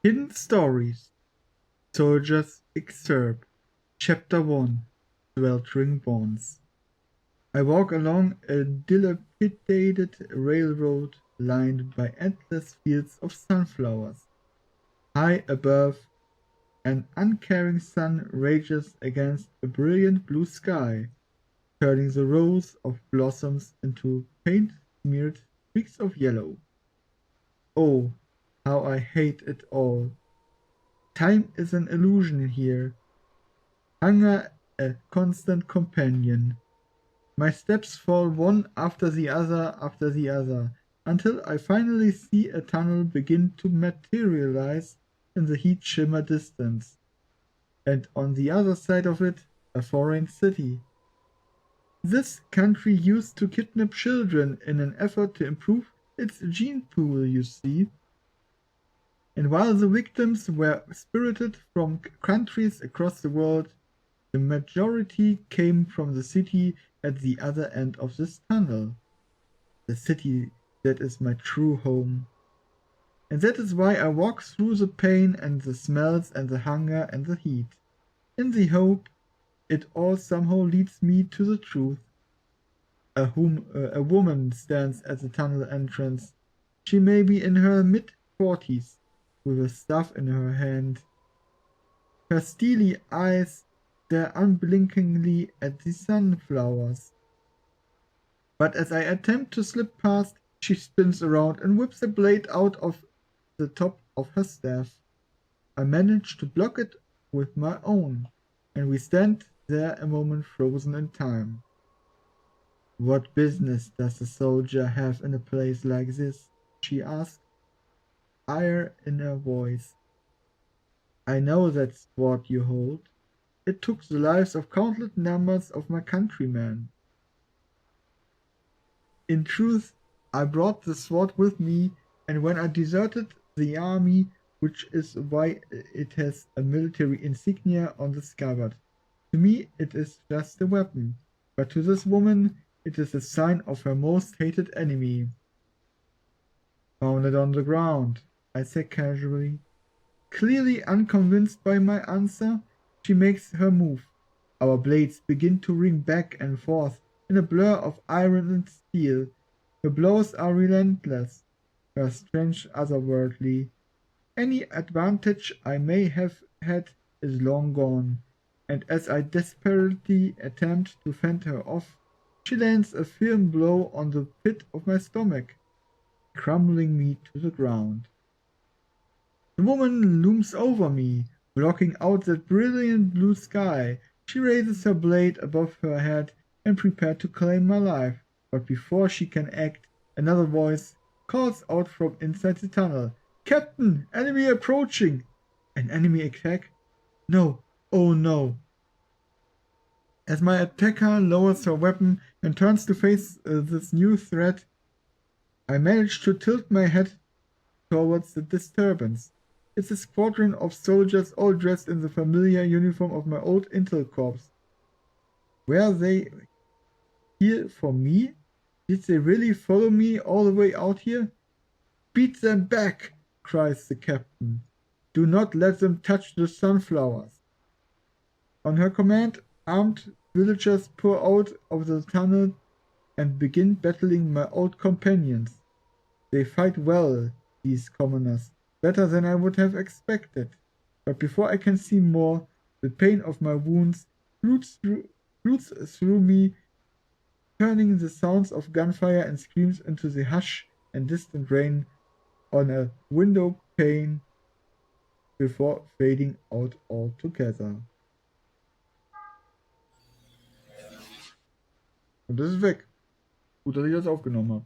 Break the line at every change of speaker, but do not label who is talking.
Hidden Stories, Soldiers Excerpt, Chapter 1, Sweltering Bonds. I walk along a dilapidated railroad lined by endless fields of sunflowers. High above, an uncaring sun rages against a brilliant blue sky, turning the rows of blossoms into paint-smeared streaks of yellow. Oh, how I hate it all! Time is an illusion here, hunger a constant companion. My steps fall one after the other, until I finally see a tunnel begin to materialize in the heat shimmer distance, and on the other side of it, a foreign city. This country used to kidnap children in an effort to improve its gene pool, you see. And while the victims were spirited from countries across the world, the majority came from the city at the other end of this tunnel. The city that is my true home. And that is why I walk through the pain and the smells and the hunger and the heat, in the hope it all somehow leads me to the truth. A woman stands at the tunnel entrance. She may be in her mid-40s, with a staff in her hand. Her steely eyes stare unblinkingly at the sunflowers. But as I attempt to slip past, she spins around and whips a blade out of the top of her staff. I manage to block it with my own, and we stand there a moment frozen in time. What business does a soldier have in a place like this? She asked, ire in her voice. I know that sword you hold. It took the lives of countless numbers of my countrymen. In truth, I brought the sword with me, and when I deserted the army, which is why it has a military insignia on the scabbard, to me it is just a weapon, but to this woman it is a sign of her most hated enemy. Found it on the ground, I say casually. Clearly unconvinced by my answer, she makes her move. Our blades begin to ring back and forth in a blur of iron and steel. Her blows are relentless, her strength otherworldly. Any advantage I may have had is long gone, and as I desperately attempt to fend her off, she lands a firm blow on the pit of my stomach, crumbling me to the ground. The woman looms over me, blocking out that brilliant blue sky. She raises her blade above her head and prepares to claim my life, but before she can act, another voice calls out from inside the tunnel. Captain, enemy approaching! An enemy attack? No, oh no. As my attacker lowers her weapon and turns to face this new threat, I manage to tilt my head towards the disturbance. It's a squadron of soldiers all dressed in the familiar uniform of my old Intel Corps. Were they here for me? Did they really follow me all the way out here? Beat them back, cries the captain. Do not let them touch the sunflowers. On her command, armed villagers pour out of the tunnel and begin battling my old companions. They fight well, these commoners, better than I would have expected. But before I can see more, the pain of my wounds flutes through me, turning the sounds of gunfire and screams into the hush and distant rain on a window pane before fading out altogether. Und das ist weg. Gut, dass ich das aufgenommen habe.